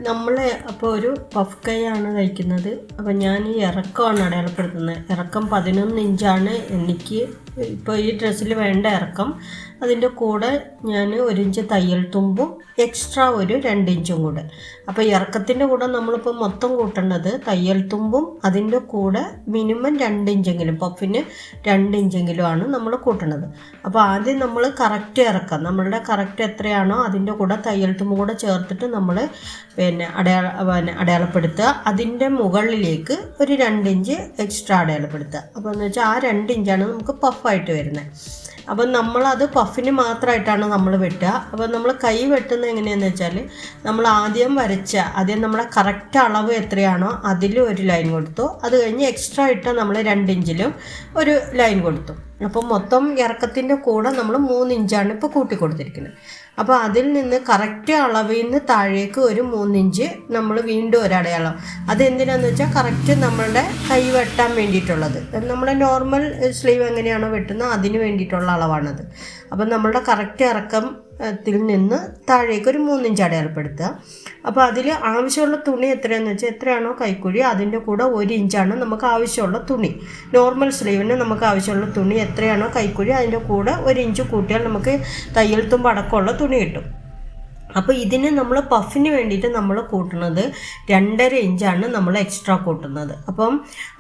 നമ്മൾ അപ്പോൾ ഒരു പഫ് കൈയാണ് തയ്ക്കുന്നത്. അപ്പോൾ ഞാൻ ഈ ഇറക്കമാണ് അടയാളപ്പെടുത്തുന്നത്. ഇറക്കം 11 ഇഞ്ചാണ് എനിക്ക് ഇപ്പോൾ ഈ ഡ്രസ്സിൽ വേണ്ട ഇറക്കം. അതിൻ്റെ കൂടെ ഞാൻ 1 ഇഞ്ച് തയ്യൽ തുമ്പും എക്സ്ട്രാ ഒരു 2 ഇഞ്ചും കൂടെ. അപ്പോൾ ഇറക്കത്തിൻ്റെ കൂടെ നമ്മളിപ്പോൾ മൊത്തം കൂട്ടേണ്ടത് തയ്യൽ തുമ്പും അതിൻ്റെ കൂടെ മിനിമം 2 ഇഞ്ചെങ്കിലും, പഫിന് 2 ഇഞ്ചെങ്കിലും ആണ് നമ്മൾ കൂട്ടണത്. അപ്പോൾ ആദ്യം നമ്മൾ കറക്റ്റ് ഇറക്കം, നമ്മളുടെ കറക്റ്റ് എത്രയാണോ അതിൻ്റെ കൂടെ തയ്യൽ തുമ്പും കൂടെ ചേർത്തിട്ട് നമ്മൾ അടയാളപ്പെടുത്തുക. അതിൻ്റെ മുകളിലേക്ക് ഒരു 2 ഇഞ്ച് എക്സ്ട്രാ അടയാളപ്പെടുത്തുക. അപ്പോൾ എന്ന് വെച്ചാൽ ആ 2 ഇഞ്ചാണ് നമുക്ക് പഫായിട്ട് വരുന്നത്. അപ്പം നമ്മളത് പഫിന് മാത്രമായിട്ടാണ് നമ്മൾ വെട്ടുക. അപ്പോൾ നമ്മൾ കൈ വെട്ടുന്നത് എങ്ങനെയാണെന്ന് വെച്ചാൽ നമ്മൾ ആദ്യം നമ്മുടെ കറക്റ്റ് അളവ് എത്രയാണോ അതിൽ ഒരു ലൈൻ കൊടുത്തു. അത് കഴിഞ്ഞ് എക്സ്ട്രാ ഇട്ട നമ്മൾ 2 ഇഞ്ചിലും ഒരു ലൈൻ കൊടുത്തു. അപ്പം മൊത്തം ഇറക്കത്തിൻ്റെ കൂടെ നമ്മൾ 3 ഇഞ്ചാണ് ഇപ്പോൾ കൂട്ടി കൊടുത്തിരിക്കുന്നത്. അപ്പോൾ അതിൽ നിന്ന് കറക്റ്റ് അളവിൽ നിന്ന് താഴേക്ക് ഒരു 3 ഇഞ്ച് നമ്മൾ വീണ്ടും ഒരടയാളം. അതെന്തിനാണെന്ന് വെച്ചാൽ കറക്റ്റ് നമ്മളുടെ കൈ വെട്ടാൻ വേണ്ടിയിട്ടുള്ളത്. നമ്മുടെ നോർമൽ സ്ലീവ് എങ്ങനെയാണോ വെട്ടുന്നത് അതിന് വേണ്ടിയിട്ടുള്ള അളവാണത്. അപ്പം നമ്മളുടെ കറക്റ്റ് ഇറക്കത്തിൽ നിന്ന് താഴേക്ക് ഒരു 3 ഇഞ്ച് അടയാളപ്പെടുത്തുക. അപ്പോൾ അതിൽ ആവശ്യമുള്ള തുണി എത്രയാണെന്ന് വെച്ചാൽ എത്രയാണോ കൈക്കുഴി അതിൻ്റെ കൂടെ 1 ഇഞ്ചാണ് നമുക്ക് ആവശ്യമുള്ള തുണി. നോർമൽ സ്ലീവിന് നമുക്ക് ആവശ്യമുള്ള തുണി എത്രയാണോ കൈക്കുഴി അതിൻ്റെ കൂടെ 1 ഇഞ്ച് കൂട്ടിയാൽ നമുക്ക് തയ്യൽ തുമ്പ് അടക്കമുള്ള തുണി കിട്ടും. അപ്പോൾ ഇതിന് നമ്മൾ പഫിന് വേണ്ടിയിട്ട് നമ്മൾ കൂട്ടുന്നത് 2.5 ഇഞ്ചാണ് നമ്മൾ എക്സ്ട്രാ കൂട്ടുന്നത്. അപ്പം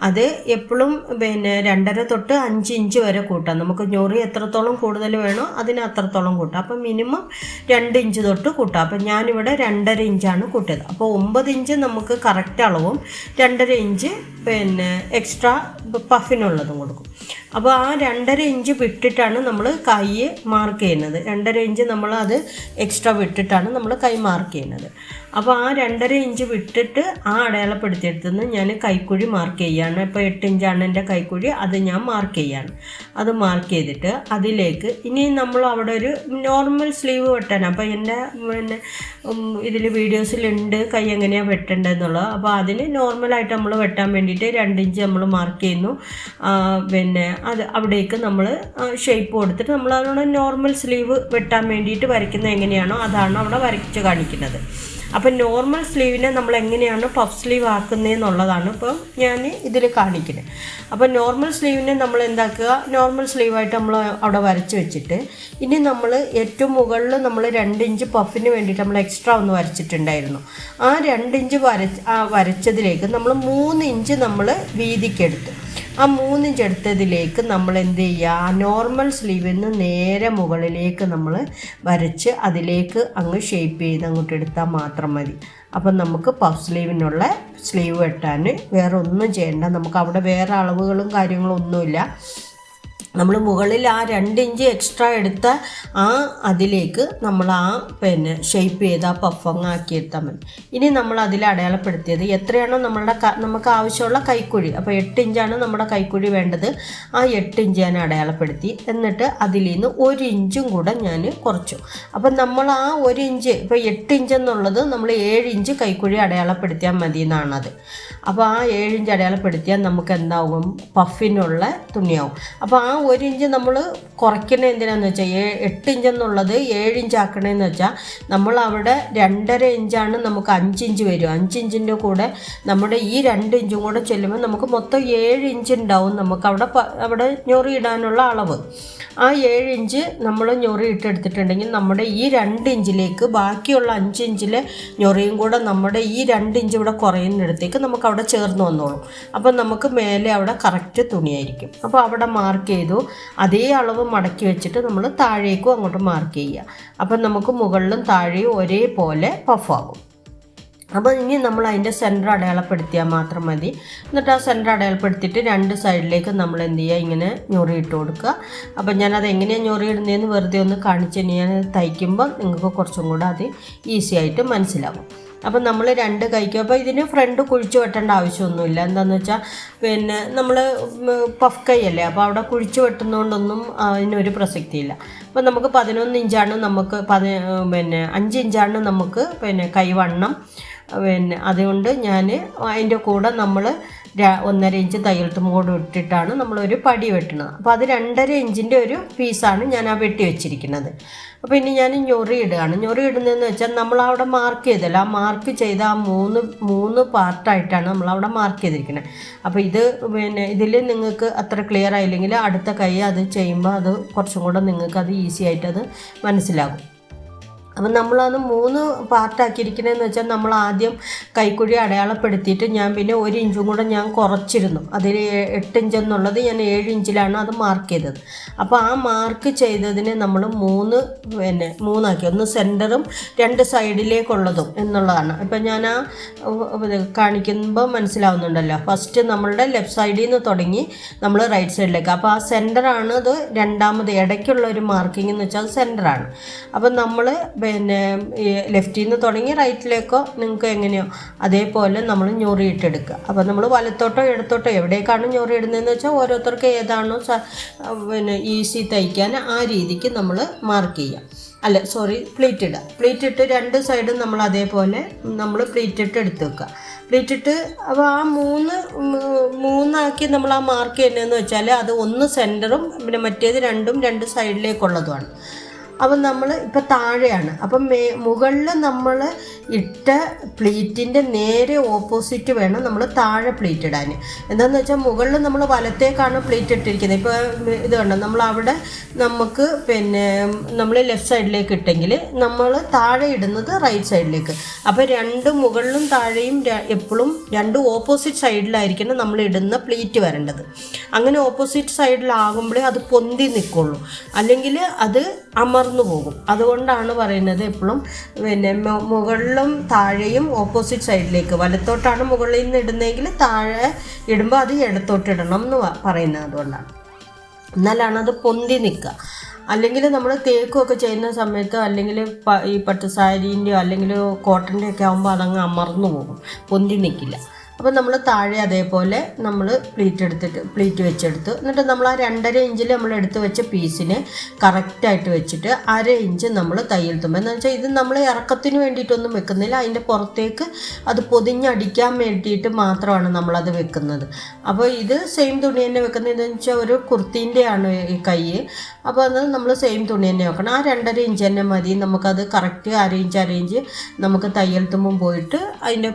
അത് എപ്പോഴും 2.5 തൊട്ട് 5 ഇഞ്ച് വരെ കൂട്ടാം. നമുക്ക് ഞൊറി എത്രത്തോളം കൂടുതൽ വേണോ അതിന് അത്രത്തോളം കൂട്ടാം. അപ്പം മിനിമം 2 ഇഞ്ച് തൊട്ട് കൂട്ടാം. അപ്പം ഞാനിവിടെ 2.5 ഇഞ്ചാണ് കൂട്ടിയത്. അപ്പോൾ 9 ഇഞ്ച് നമുക്ക് കറക്റ്റ് അളവും 2.5 ഇഞ്ച് എക്സ്ട്രാ പഫിനുള്ളതും കൊടുക്കും. അപ്പോൾ ആ 2.5 ഇഞ്ച് വിട്ടിട്ടാണ് നമ്മൾ കൈ മാർക്ക് ചെയ്യുന്നത്. 2.5 ഇഞ്ച് നമ്മൾ അത് എക്സ്ട്രാ വിട്ടിട്ടാണ് നമ്മൾ കൈ മാർക്ക് ചെയ്യുന്നത്. അപ്പോൾ ആ 2.5 ഇഞ്ച് വിട്ടിട്ട് ആ അടയാളപ്പെടുത്തിയെടുത്തുനിന്ന് ഞാൻ കൈക്കുഴി മാർക്ക് ചെയ്യുകയാണ്. ഇപ്പോൾ 8 ഇഞ്ചാണ് എൻ്റെ കൈക്കുഴി, അത് ഞാൻ മാർക്ക് ചെയ്യുകയാണ്. അത് മാർക്ക് ചെയ്തിട്ട് അതിലേക്ക് ഇനി നമ്മൾ അവിടെ ഒരു നോർമൽ സ്ലീവ് വെട്ടാൻ, അപ്പോൾ എൻ്റെ ഇതിൽ വീഡിയോസിലുണ്ട് കൈ എങ്ങനെയാണ് വെട്ടേണ്ടതെന്നുള്ളത്. അപ്പോൾ അതിന് നോർമലായിട്ട് നമ്മൾ വെട്ടാൻ വേണ്ടിയിട്ട് 2 ഇഞ്ച് നമ്മൾ മാർക്ക് ചെയ്യുന്നു. അത് അവിടേക്ക് നമ്മൾ ഷേപ്പ് കൊടുത്തിട്ട് നമ്മൾ അതുകൊണ്ട് നോർമൽ സ്ലീവ് വെട്ടാൻ വേണ്ടിയിട്ട് വരയ്ക്കുന്നത് എങ്ങനെയാണോ അതാണ് അവിടെ വരച്ച് കാണിക്കുന്നത്. അപ്പം നോർമൽ സ്ലീവിനെ നമ്മൾ എങ്ങനെയാണ് പഫ് സ്ലീവ് ആക്കുന്നതെന്നുള്ളതാണ് ഇപ്പം ഞാൻ ഇതിൽ കാണിക്കുന്നത്. അപ്പോൾ നോർമൽ സ്ലീവിനെ നമ്മൾ എന്താക്കുക, നോർമൽ സ്ലീവായിട്ട് നമ്മൾ അവിടെ വരച്ച് വെച്ചിട്ട് ഇനി നമ്മൾ ഏറ്റവും മുകളിൽ നമ്മൾ 2 ഇഞ്ച് പഫിന് വേണ്ടിയിട്ട് നമ്മൾ എക്സ്ട്രാ ഒന്ന് വരച്ചിട്ടുണ്ടായിരുന്നു. ആ 2 ഇഞ്ച് വരച്ചതിലേക്ക് നമ്മൾ 3 ഇഞ്ച് നമ്മൾ വീതിക്കെടുത്തു. ആ 3 ഇഞ്ച് എടുത്തതിലേക്ക് നമ്മൾ എന്ത് ചെയ്യുക, നോർമൽ സ്ലീവിൽ നിന്ന് നേരെ മുകളിലേക്ക് നമ്മൾ വരച്ച് അതിലേക്ക് അങ്ങ് ഷേപ്പ് ചെയ്ത് അങ്ങോട്ട് എടുത്താൽ മാത്രം മതി. അപ്പം നമുക്ക് പഫ് സ്ലീവിനുള്ള സ്ലീവ് വെട്ടാൻ വേറെ ഒന്നും ചെയ്യേണ്ട. നമുക്ക് അവിടെ വേറെ അളവുകളും കാര്യങ്ങളും ഒന്നുമില്ല. നമ്മൾ മുകളിൽ ആ 2 ഇഞ്ച് എക്സ്ട്രാ എടുത്ത അതിലേക്ക് നമ്മൾ ഷേപ്പ് ചെയ്ത് ആ പഫങ്ങ് ആക്കിയെടുത്താൽ മതി. ഇനി നമ്മൾ അതിൽ അടയാളപ്പെടുത്തിയത് എത്രയാണോ നമുക്ക് ആവശ്യമുള്ള കൈക്കുഴി. അപ്പോൾ 8 ഇഞ്ചാണ് നമ്മുടെ കൈക്കുഴി വേണ്ടത്. ആ 8 ഇഞ്ച് ഞാൻ അടയാളപ്പെടുത്തി. എന്നിട്ട് അതിൽ നിന്ന് 1 ഇഞ്ചും കൂടെ ഞാൻ കുറച്ചു. അപ്പം നമ്മൾ ആ 1 ഇഞ്ച്, ഇപ്പോൾ 8 ഇഞ്ച് എന്നുള്ളത് നമ്മൾ 7 ഇഞ്ച് കൈക്കുഴി അടയാളപ്പെടുത്തിയാൽ മതി എന്നാണത്. അപ്പോൾ ആ 7 ഇഞ്ച് അടയാളപ്പെടുത്തിയാൽ നമുക്ക് എന്താവും, പഫിനുള്ള തുണിയാവും. അപ്പോൾ ആ 1 ഇഞ്ച് നമ്മൾ കുറയ്ക്കണത് എന്തിനാണെന്ന് വെച്ചാൽ 8 ഇഞ്ച് എന്നുള്ളത് 7 ഇഞ്ച് ആക്കണമെന്ന് വെച്ചാൽ നമ്മൾ അവിടെ 2.5 ഇഞ്ചാണ് നമുക്ക് 5 ഇഞ്ച് വരും. 5 ഇഞ്ചിൻ്റെ കൂടെ നമ്മുടെ ഈ 2 ഇഞ്ചും കൂടെ ചെല്ലുമ്പോൾ നമുക്ക് മൊത്തം 7 ഇഞ്ച് ഉണ്ടാവും നമുക്ക് അവിടെ ഞൊറി ഇടാനുള്ള അളവ്. ആ 7 ഇഞ്ച് നമ്മൾ ഞൊറി ഇട്ടെടുത്തിട്ടുണ്ടെങ്കിൽ നമ്മുടെ ഈ 2 ഇഞ്ചിലേക്ക് ബാക്കിയുള്ള 5 ഇഞ്ചിലെ ഞൊറിയും കൂടെ നമ്മുടെ ഈ 2 ഇഞ്ച് ഇവിടെ കുറയുന്നിടത്തേക്ക് നമുക്ക് അവിടെ ചേർന്ന് വന്നോളും. അപ്പം നമുക്ക് മേലെ അവിടെ കറക്റ്റ് തുണിയായിരിക്കും. അപ്പോൾ അവിടെ മാർക്ക് ചെയ്തു. അതേ അളവ് മടക്കി വെച്ചിട്ട് നമ്മൾ താഴേക്കും അങ്ങോട്ട് മാർക്ക് ചെയ്യുക. അപ്പം നമുക്ക് മുകളിലും താഴെയും ഒരേപോലെ പഫാകും. അപ്പോൾ ഇനി നമ്മൾ അതിൻ്റെ സെൻറ്റർ അടയാളപ്പെടുത്തിയാൽ മാത്രം മതി. എന്നിട്ട് ആ സെൻറ്റർ അടയാളപ്പെടുത്തിയിട്ട് 2 സൈഡിലേക്ക് നമ്മൾ എന്ത് ചെയ്യുക, ഇങ്ങനെ ഞൊറി ഇട്ട് കൊടുക്കുക. അപ്പോൾ ഞാനത് എങ്ങനെയാണ് ഞൊറി ഇടുന്നതെന്ന് വെറുതെ ഒന്ന് കാണിച്ച് ഞാൻ തയ്ക്കുമ്പോൾ നിങ്ങൾക്ക് കുറച്ചും കൂടെ അത് ഈസി ആയിട്ട് മനസ്സിലാവും. അപ്പം നമ്മൾ 2 കൈക്കും, അപ്പോൾ ഇതിന് ഫ്രണ്ട് കുഴിച്ച് വെട്ടേണ്ട ആവശ്യമൊന്നുമില്ല. എന്താണെന്ന് വെച്ചാൽ നമ്മൾ പഫ് കൈ അല്ലേ, അപ്പോൾ അവിടെ കുഴിച്ച് വെട്ടുന്നതുകൊണ്ടൊന്നും അതിനൊരു പ്രസക്തിയില്ല. അപ്പോൾ നമുക്ക് 11 ഇഞ്ചാണ് നമുക്ക് 5 ഇഞ്ചാണ് നമുക്ക് കൈവണ്ണം. അതുകൊണ്ട് ഞാൻ അതിൻ്റെ കൂടെ നമ്മൾ 1.5 ഇഞ്ച് തയ്യൽ തുമ്പ് കൂടെ ഇട്ടിട്ടാണ് നമ്മളൊരു പടി വെട്ടുന്നത്. അപ്പോൾ അത് 2.5 ഇഞ്ചിൻ്റെ ഒരു പീസാണ് ഞാൻ ആ വെട്ടി വെച്ചിരിക്കുന്നത്. അപ്പോൾ ഇനി ഞാൻ ഞൊറി ഇടുകയാണ്. ഞൊറി ഇടുന്നതെന്ന് വെച്ചാൽ നമ്മളവിടെ മാർക്ക് ചെയ്തല്ലോ, ആ മാർക്ക് ചെയ്ത ആ മൂന്ന് പാർട്ടായിട്ടാണ് നമ്മളവിടെ മാർക്ക് ചെയ്തിരിക്കുന്നത്. അപ്പോൾ ഇത് ഇതിൽ നിങ്ങൾക്ക് അത്ര ക്ലിയർ ആയില്ലെങ്കിൽ അടുത്ത കൈ അത് ചെയ്യുമ്പോൾ അത് കുറച്ചും കൂടെ നിങ്ങൾക്ക് അത് ഈസി ആയിട്ട് അത് മനസ്സിലാകും. അപ്പം നമ്മളത് 3 പാർട്ടാക്കിയിരിക്കണമെന്ന് വെച്ചാൽ നമ്മൾ ആദ്യം കൈക്കുഴി അടയാളപ്പെടുത്തിയിട്ട് ഞാൻ പിന്നെ 1 ഇഞ്ചും കൂടെ ഞാൻ കുറച്ചിരുന്നു. അതിൽ 8 ഇഞ്ച് എന്നുള്ളത് ഞാൻ 7 ഇഞ്ചിലാണ് അത് മാർക്ക് ചെയ്തത്. അപ്പോൾ ആ മാർക്ക് ചെയ്തതിന് നമ്മൾ 3ആക്കി, ഒന്ന് സെൻറ്ററും 2 സൈഡിലേക്കുള്ളതും എന്നുള്ളതാണ്. ഇപ്പം ഞാൻ ആ കാണിക്കുമ്പോൾ മനസ്സിലാവുന്നുണ്ടല്ലോ. ഫസ്റ്റ് നമ്മളുടെ ലെഫ്റ്റ് സൈഡിൽ നിന്ന് തുടങ്ങി നമ്മൾ റൈറ്റ് സൈഡിലേക്ക്, അപ്പോൾ ആ സെൻറ്ററാണ് അത് രണ്ടാമത് ഇടയ്ക്കുള്ള ഒരു മാർക്കിംഗ് എന്ന് വെച്ചാൽ അത് സെൻറ്ററാണ്. അപ്പം നമ്മൾ ലെഫ്റ്റിൽ നിന്ന് തുടങ്ങി റൈറ്റിലേക്കോ നിങ്ങൾക്ക് എങ്ങനെയോ അതേപോലെ നമ്മൾ ഞൊറി ഇട്ടെടുക്കുക. അപ്പോൾ നമ്മൾ വലത്തോട്ടോ ഇടത്തോട്ടോ എവിടേക്കാണ് ഞൊറി ഇടുന്നതെന്ന് വെച്ചാൽ ഓരോരുത്തർക്ക് ഏതാണോ ഈസി തയ്ക്കാൻ ആ രീതിക്ക് നമ്മൾ മാർക്ക് ചെയ്യുക. പ്ലീറ്റ് ഇടുക. പ്ലീറ്റ് ഇട്ട് 2 സൈഡും നമ്മൾ അതേപോലെ നമ്മൾ പ്ലീറ്റ് ഇട്ട് എടുത്ത് വെക്കുക. പ്ലീറ്റ് ഇട്ട് അപ്പോൾ ആ മൂന്നാക്കി നമ്മൾ ആ മാർക്ക് ചെയ്യുന്നതെന്ന് വെച്ചാൽ അത് ഒന്ന് സെൻറ്ററും പിന്നെ മറ്റേത് 2 സൈഡിലേക്കുള്ളതുമാണ്. അപ്പം നമ്മൾ ഇപ്പോൾ താഴെയാണ്. അപ്പം മുകളിൽ നമ്മൾ ഇട്ട പ്ലീറ്റിൻ്റെ നേരെ ഓപ്പോസിറ്റ് വേണം നമ്മൾ താഴെ പ്ലീറ്റ് ഇടാൻ. എന്താണെന്ന് വെച്ചാൽ മുകളിൽ നമ്മൾ വലത്തേക്കാണ് പ്ലീറ്റ് ഇട്ടിരിക്കുന്നത്. ഇപ്പോൾ ഇത് കണ്ടോ, നമ്മളവിടെ നമുക്ക് നമ്മൾ ലെഫ്റ്റ് സൈഡിലേക്ക് ഇട്ടെങ്കിൽ നമ്മൾ താഴെ ഇടുന്നത് റൈറ്റ് സൈഡിലേക്ക്. അപ്പോൾ മുകളിലും താഴെയും എപ്പോഴും 2 ഓപ്പോസിറ്റ് സൈഡിലായിരിക്കണം നമ്മൾ ഇടുന്ന പ്ലീറ്റ് വരേണ്ടത്. അങ്ങനെ ഓപ്പോസിറ്റ് സൈഡിലാകുമ്പോഴേ അത് പൊന്തി നിൽക്കുള്ളൂ, അല്ലെങ്കിൽ അത് അമർന്നു പോകും. അതുകൊണ്ടാണ് പറയുന്നത് എപ്പോഴും മുകളിലും താഴെയും ഓപ്പോസിറ്റ് സൈഡിലേക്ക്, വലത്തോട്ടാണ് മുകളിൽ നിന്ന് ഇടുന്നതെങ്കിൽ താഴെ ഇടുമ്പോൾ അത് ഇടത്തോട്ട് ഇടണം എന്ന് പറയുന്നത് അതുകൊണ്ടാണ്. എന്നാലാണ് അത് പൊന്തി നിൽക്കുക. അല്ലെങ്കിൽ നമ്മൾ തേക്കുമൊക്കെ ചെയ്യുന്ന സമയത്ത് അല്ലെങ്കിൽ ഈ പട്ടുസാരീൻ്റെയോ അല്ലെങ്കിൽ കോട്ടൻ്റെയൊക്കെ ആകുമ്പോൾ അതങ്ങ് അമർന്നു പോകും, പൊന്തി നിൽക്കില്ല. അപ്പോൾ നമ്മൾ താഴെ അതേപോലെ നമ്മൾ പ്ലീറ്റ് വെച്ചെടുത്ത് എന്നിട്ട് നമ്മൾ ആ 2.5 ഇഞ്ചിൽ നമ്മൾ എടുത്ത് വെച്ച പീസിനെ കറക്റ്റായിട്ട് വെച്ചിട്ട് 1/2 ഇഞ്ച് നമ്മൾ തയ്യൽ തുമ്പ്, എന്ന് വെച്ചാൽ ഇത് നമ്മൾ ഇറക്കത്തിന് വേണ്ടിയിട്ടൊന്നും വെക്കുന്നില്ല, അതിൻ്റെ പുറത്തേക്ക് അത് പൊതിഞ്ഞടിക്കാൻ വേണ്ടിയിട്ട് മാത്രമാണ് നമ്മളത് വെക്കുന്നത്. അപ്പോൾ ഇത് സെയിം തുണി തന്നെ വെക്കുന്നത്. ഇതെന്ന് വെച്ചാൽ ഒരു കുർത്തീൻ്റെയാണ് ഈ കൈ. അപ്പോൾ അത് നമ്മൾ സെയിം തുണി തന്നെ വെക്കണം. ആ 2.5 ഇഞ്ച് തന്നെ മതി. നമുക്കത് കറക്റ്റ് 1/2 ഇഞ്ച് നമുക്ക് തയ്യൽ തുമ്പും പോയിട്ട് അതിൻ്റെ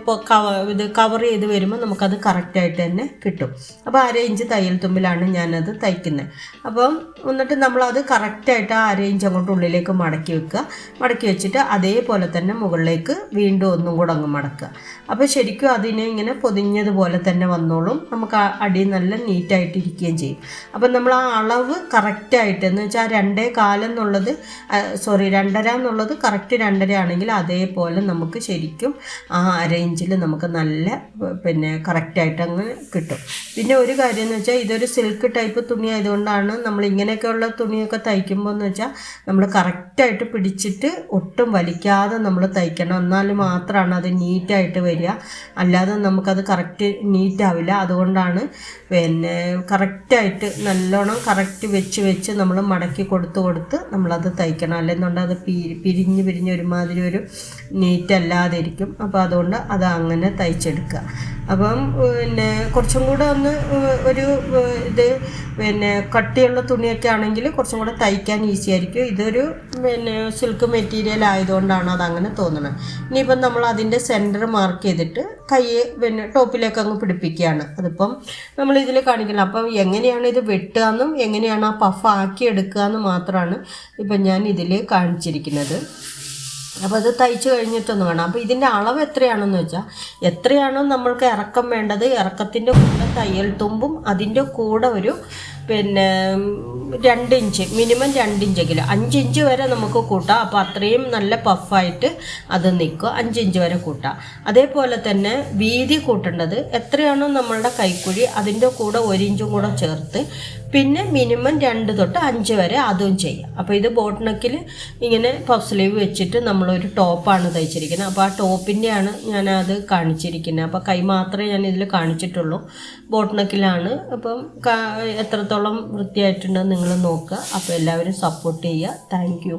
ഇത് കവർ ചെയ്ത് വരുമ്പോൾ നമുക്കത് കറക്റ്റായിട്ട് തന്നെ കിട്ടും. അപ്പോൾ 1/2 ഇഞ്ച് തയ്യൽ തുമ്പിലാണ് ഞാനത് തയ്ക്കുന്നത്. അപ്പം എന്നിട്ട് നമ്മളത് കറക്റ്റായിട്ട് ആ 1/2 ഇഞ്ച് അങ്ങോട്ട് ഉള്ളിലേക്ക് മടക്കി വെക്കുക. മടക്കി വെച്ചിട്ട് അതേപോലെ തന്നെ മുകളിലേക്ക് വീണ്ടും ഒന്നും കൂടെ അങ്ങ് മടക്കുക. അപ്പോൾ ശരിക്കും അതിനെ ഇങ്ങനെ പൊതിഞ്ഞതുപോലെ തന്നെ വന്നോളും. നമുക്ക് ആ അടി നല്ല നീറ്റായിട്ട് ഇരിക്കുകയും ചെയ്യും. അപ്പം നമ്മൾ ആ അളവ് കറക്റ്റായിട്ട് എന്ന് വെച്ചാൽ 2.25 എന്നുള്ളത് 2.5 എന്നുള്ളത് കറക്റ്റ് 2.5 ആണെങ്കിൽ അതേപോലെ നമുക്ക് ശരിക്കും ആ 1/2 ഇഞ്ചിൽ നമുക്ക് നല്ല കറക്റ്റായിട്ട് അങ്ങ് കിട്ടും. പിന്നെ ഒരു കാര്യം എന്ന് വെച്ചാൽ ഇതൊരു സിൽക്ക് ടൈപ്പ് തുണി ആയതുകൊണ്ടാണ് നമ്മൾ ഇങ്ങനെയൊക്കെയുള്ള തുണിയൊക്കെ തയ്ക്കുമ്പോൾ എന്ന് വെച്ചാൽ നമ്മൾ കറക്റ്റായിട്ട് പിടിച്ചിട്ട് ഒട്ടും വലിക്കാതെ നമ്മൾ തയ്ക്കണം. എന്നാൽ മാത്രമാണ് അത് നീറ്റായിട്ട് വരിക. അല്ലാതെ നമുക്കത് കറക്റ്റ് നീറ്റാവില്ല. അതുകൊണ്ടാണ് കറക്റ്റായിട്ട് നല്ലോണം കറക്റ്റ് വെച്ച് നമ്മൾ മടക്കി കൊടുത്ത് നമ്മളത് തയ്ക്കണം. അല്ലെന്നുണ്ടെങ്കിൽ അത് പിരിഞ്ഞ് ഒരുമാതിരി ഒരു നീറ്റല്ലാതെ ഇരിക്കും. അപ്പോൾ അതുകൊണ്ട് അത് അങ്ങനെ തയ്ച്ചെടുക്കുക. അപ്പം കുറച്ചും കൂടെ ഒന്ന് ഒരു ഇത് കട്ടിയുള്ള തുണിയൊക്കെ ആണെങ്കിൽ കുറച്ചും കൂടെ തയ്ക്കാൻ ഈസി ആയിരിക്കും. ഇതൊരു സിൽക്ക് മെറ്റീരിയൽ ആയതുകൊണ്ടാണ് അതങ്ങനെ തോന്നുന്നത്. ഇനിയിപ്പം നമ്മൾ അതിൻ്റെ സെൻറ്റർ മാർക്ക് ചെയ്തിട്ട് കൈ ടോപ്പിലേക്ക് അങ്ങ് പിടിപ്പിക്കുകയാണ്. അതിപ്പം നമ്മളിതിൽ കാണിക്കണം. അപ്പം എങ്ങനെയാണ് ഇത് വെട്ടുകയെന്നും എങ്ങനെയാണ് ആ പഫ് ആക്കി എടുക്കുക എന്ന് മാത്രമാണ് ഇപ്പം ഞാൻ ഇതിൽ കാണിച്ചിരിക്കുന്നത്. അപ്പോൾ അത് തയ്ച്ച് കഴിഞ്ഞിട്ടൊന്ന് വേണം. അപ്പോൾ ഇതിൻ്റെ അളവ് എത്രയാണെന്ന് വെച്ചാൽ എത്രയാണോ നമ്മൾക്ക് ഇറക്കം വേണ്ടത്, ഇറക്കത്തിൻ്റെ കൂടെ തയ്യൽ തുമ്പും അതിൻ്റെ കൂടെ ഒരു 2 ഇഞ്ച് മിനിമം 2 ഇഞ്ചെങ്കിലും 5 ഇഞ്ച് വരെ നമുക്ക് കൂട്ടാം. അപ്പോൾ അത്രയും നല്ല പഫായിട്ട് അത് നിൽക്കും. 5 ഇഞ്ച് വരെ കൂട്ടാം. അതേപോലെ തന്നെ വീതി കൂട്ടേണ്ടത് എത്രയാണോ നമ്മളുടെ കൈക്കുഴി അതിൻ്റെ കൂടെ 1 ഇഞ്ചും കൂടെ ചേർത്ത് പിന്നെ മിനിമം 2 തൊട്ട് 5 വരെ അതും ചെയ്യാം. അപ്പോൾ ഇത് ബോട്ട് നെക്കിൽ ഇങ്ങനെ പഫ് സ്ലീവ് വെച്ചിട്ട് നമ്മളൊരു ടോപ്പാണ് തയ്ച്ചിരിക്കുന്നത്. അപ്പോൾ ആ ടോപ്പിൻ്റെയാണ് ഞാനത് കാണിച്ചിരിക്കുന്നത്. അപ്പോൾ കൈ മാത്രമേ ഞാൻ ഇതിൽ കാണിച്ചിട്ടുള്ളൂ. ബോട്ട് നെക്കിലാണ്. അപ്പം എത്രത്തോളം വൃത്തിയായിട്ടുണ്ടെന്ന് നിങ്ങൾ നോക്കുക. അപ്പോൾ എല്ലാവരും സപ്പോർട്ട് ചെയ്യുക. Thank you.